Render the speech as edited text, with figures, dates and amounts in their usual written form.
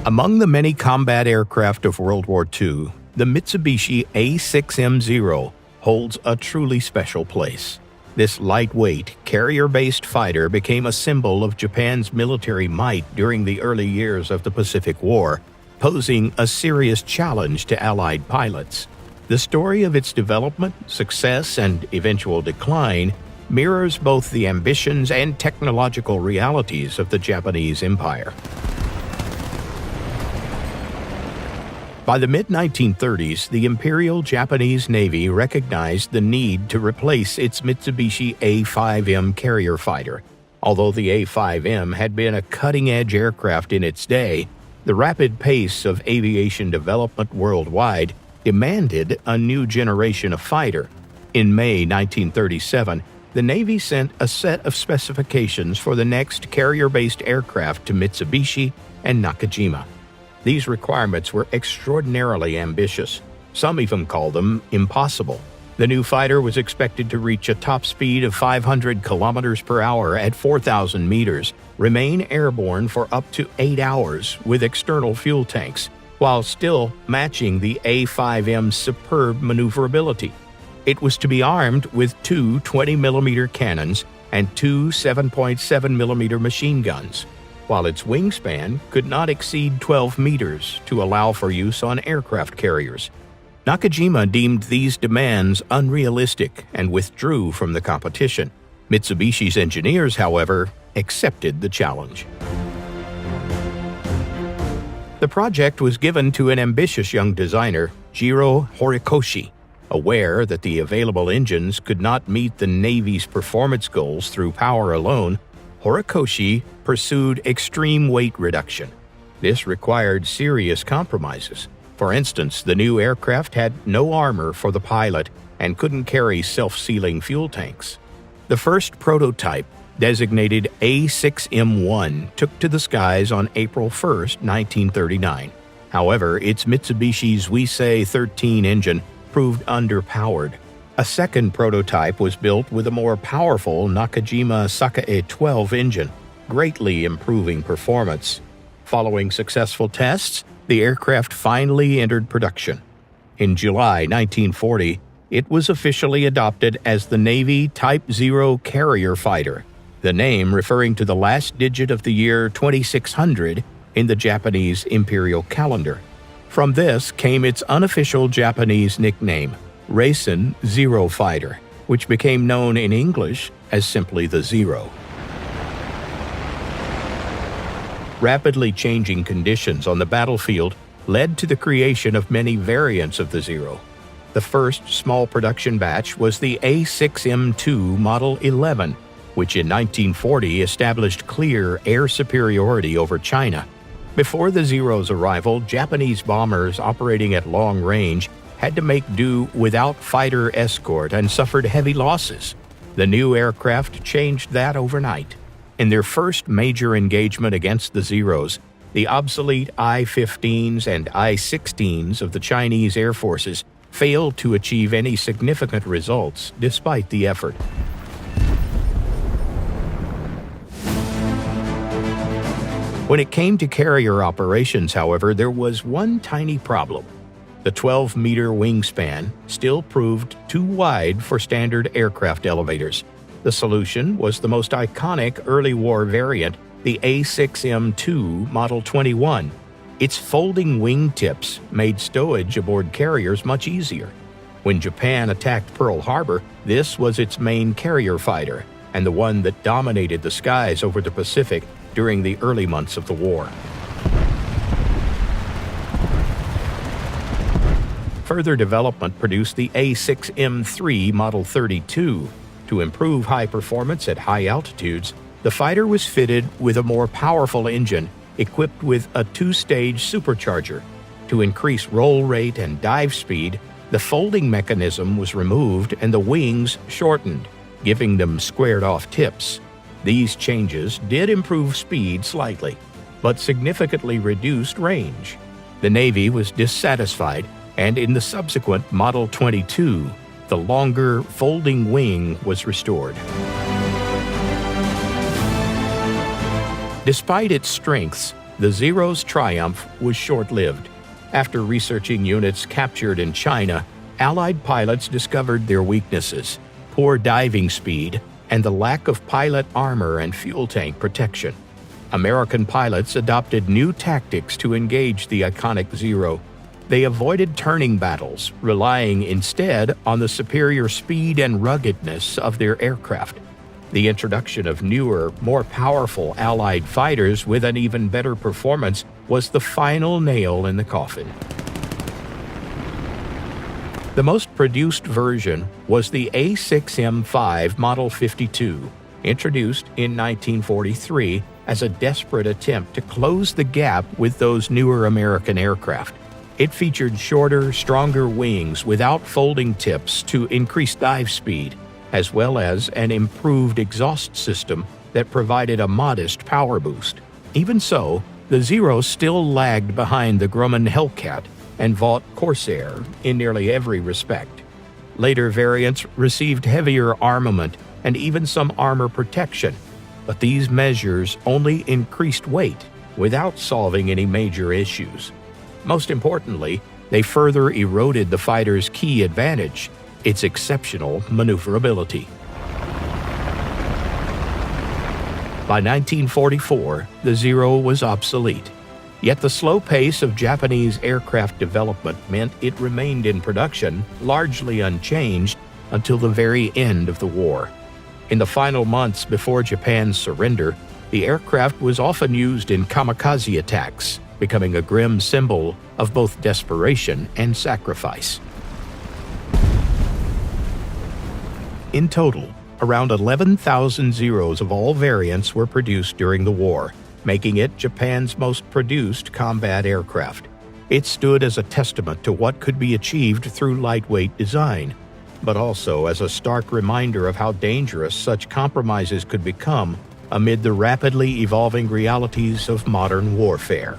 Among the many combat aircraft of World War II, the Mitsubishi A6M0 holds a truly special place. This lightweight, carrier-based fighter became a symbol of Japan's military might during the early years of the Pacific War, posing a serious challenge to Allied pilots. The story of its development, success, and eventual decline mirrors both the ambitions and technological realities of the Japanese Empire. By the mid-1930s, the Imperial Japanese Navy recognized the need to replace its Mitsubishi A5M carrier fighter. Although the A5M had been a cutting-edge aircraft in its day, the rapid pace of aviation development worldwide demanded a new generation of fighter. In May 1937, the Navy sent a set of specifications for the next carrier-based aircraft to Mitsubishi and Nakajima. These requirements were extraordinarily ambitious. Some even called them impossible. The new fighter was expected to reach a top speed of 500 kilometers per hour at 4,000 meters, remain airborne for up to 8 hours with external fuel tanks, while still matching the A5M's superb maneuverability. It was to be armed with two 20mm cannons and two 7.7mm machine guns, while its wingspan could not exceed 12 meters to allow for use on aircraft carriers. Nakajima deemed these demands unrealistic and withdrew from the competition. Mitsubishi's engineers, however, accepted the challenge. The project was given to an ambitious young designer, Jiro Horikoshi. Aware that the available engines could not meet the Navy's performance goals through power alone, Horikoshi pursued extreme weight reduction. This required serious compromises. For instance, the new aircraft had no armor for the pilot and couldn't carry self-sealing fuel tanks. The first prototype, designated A6M1, took to the skies on April 1, 1939. However, its Mitsubishi Zuisei 13 engine proved underpowered. A second prototype was built with a more powerful Nakajima Sakae 12 engine, greatly improving performance. Following successful tests, the aircraft finally entered production. In July 1940, it was officially adopted as the Navy Type 0 Carrier Fighter, the name referring to the last digit of the year 2600 in the Japanese imperial calendar. From this came its unofficial Japanese nickname, Reisen Zero Fighter, which became known in English as simply the Zero. Rapidly changing conditions on the battlefield led to the creation of many variants of the Zero. The first small production batch was the A6M2 Model 11, which in 1940 established clear air superiority over China. Before the Zero's arrival, Japanese bombers operating at long range had to make do without fighter escort and suffered heavy losses. The new aircraft changed that overnight. In their first major engagement against the Zeros, the obsolete I-15s and I-16s of the Chinese Air Forces failed to achieve any significant results despite the effort. When it came to carrier operations, however, there was one tiny problem. The 12-meter wingspan still proved too wide for standard aircraft elevators. The solution was the most iconic early war variant, the A6M2 Model 21. Its folding wingtips made stowage aboard carriers much easier. When Japan attacked Pearl Harbor, this was its main carrier fighter, and the one that dominated the skies over the Pacific during the early months of the war. Further development produced the A6M3 Model 32. To improve high performance at high altitudes, the fighter was fitted with a more powerful engine equipped with a two-stage supercharger. To increase roll rate and dive speed, the folding mechanism was removed and the wings shortened, giving them squared-off tips. These changes did improve speed slightly, but significantly reduced range. The Navy was dissatisfied, and in the subsequent Model 22, the longer folding wing was restored. Despite its strengths, The Zero's triumph was short-lived. After researching units captured in China, Allied pilots discovered their weaknesses: poor diving speed and the lack of pilot armor and fuel tank protection. American pilots adopted new tactics to engage the iconic Zero. They avoided turning battles, relying instead on the superior speed and ruggedness of their aircraft. The introduction of newer, more powerful Allied fighters with an even better performance was the final nail in the coffin. The most produced version was the A6M5 Model 52, introduced in 1943 as a desperate attempt to close the gap with those newer American aircraft. It featured shorter, stronger wings without folding tips to increase dive speed, as well as an improved exhaust system that provided a modest power boost. Even so, the Zero still lagged behind the Grumman Hellcat and Vought Corsair in nearly every respect. Later variants received heavier armament and even some armor protection, but these measures only increased weight without solving any major issues. Most importantly, they further eroded the fighter's key advantage, its exceptional maneuverability. By 1944, the Zero was obsolete. Yet the slow pace of Japanese aircraft development meant it remained in production, largely unchanged, until the very end of the war. In the final months before Japan's surrender, the aircraft was often used in kamikaze attacks, becoming a grim symbol of both desperation and sacrifice. In total, around 11,000 Zeros of all variants were produced during the war, making it Japan's most produced combat aircraft. It stood as a testament to what could be achieved through lightweight design, but also as a stark reminder of how dangerous such compromises could become amid the rapidly evolving realities of modern warfare.